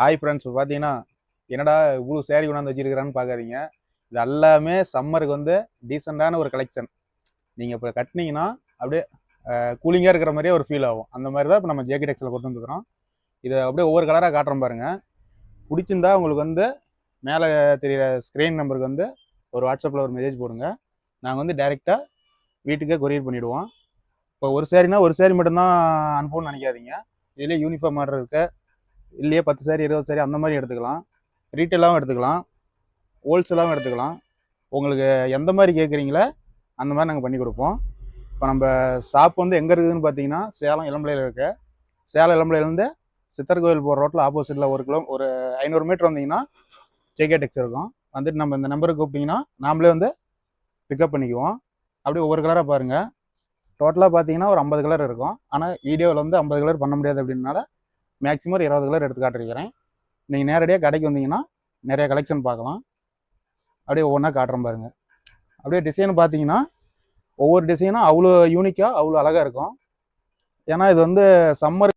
Hi friends, பார்த்தீங்கன்னா என்னடா இவ்வளோ சேரீ கொண்டாந்து வச்சிருக்கிறான்னு பார்க்காதீங்க. இது எல்லாமே சம்மருக்கு வந்து டீசெண்டான ஒரு கலெக்ஷன். நீங்கள் இப்போ கட்டினீங்கன்னா அப்படியே கூலிங்காக இருக்கிற மாதிரியே ஒரு ஃபீல் ஆகும். அந்த மாதிரி தான் இப்போ நம்ம ஜேகே டெக்ஸில் கொண்டு வந்துக்கிறோம். இதை அப்படியே ஒவ்வொரு கலராக காட்டுறோம் பாருங்க. பிடிச்சிருந்தா உங்களுக்கு வந்து மேலே தெரியிற ஸ்க்ரீன் நம்பருக்கு வந்து ஒரு வாட்ஸ்அப்பில் ஒரு மெசேஜ் போடுங்க. நாங்கள் வந்து டைரெக்டாக வீட்டுக்கே கொரியர் பண்ணிவிடுவோம். இப்போ ஒரு சேரீனா ஒரு சேரீ மட்டும்தான் அனுப்பணும்னு நினைக்காதீங்க. இதுலேயே யூனிஃபார்ம் ஆர்டர் இருக்கு, இல்லையே 10 சாரி 20 சாரி அந்த மாதிரி எடுத்துக்கலாம். ரீட்டெயிலாகவும் எடுத்துக்கலாம், ஹோல்சேலாகவும் எடுத்துக்கலாம். உங்களுக்கு எந்த மாதிரி கேட்குறீங்களோ அந்த மாதிரி நாங்கள் பண்ணி கொடுப்போம். இப்போ நம்ம ஷாப் வந்து எங்கே இருக்குதுன்னு பார்த்தீங்கன்னா சேலம் இளம்பிள்ளையில் இருக்குது. சேலம் இளம்பிள்ளையிலேருந்து சித்தர் கோவில் போகிற ரோட்டில் ஆப்போசிட்டில் ஒரு 500 மீட்டர் வந்தீங்கன்னா ஜேகே டெக்ஸ் இருக்கும். வந்துட்டு நம்ம இந்த நம்பருக்கு கூப்பிட்டிங்கன்னா நாமளே வந்து பிக்கப் பண்ணிக்குவோம். அப்படியே ஒவ்வொரு கலராக பாருங்கள். டோட்டலாக பார்த்தீங்கன்னா ஒரு 50 கலர் இருக்கும். ஆனால் வீடியோவில் வந்து 50 கலர் பண்ண முடியாது அப்படின்னால மேக்ஸிமம் 20 கலர் எடுத்து காட்டிருக்கிறேன். நீங்கள் நேரடியாக கடைக்கு வந்தீங்கன்னா நிறைய கலெக்ஷன் பார்க்கலாம். அப்படியே ஒவ்வொன்றா காட்டுறேன் பாருங்கள். அப்படியே டிசைன் பார்த்தீங்கன்னா ஒவ்வொரு டிசைனும் அவ்வளோ யூனிக்காக அவ்வளோ அழகாக இருக்கும். ஏன்னா இது வந்து சம்மர்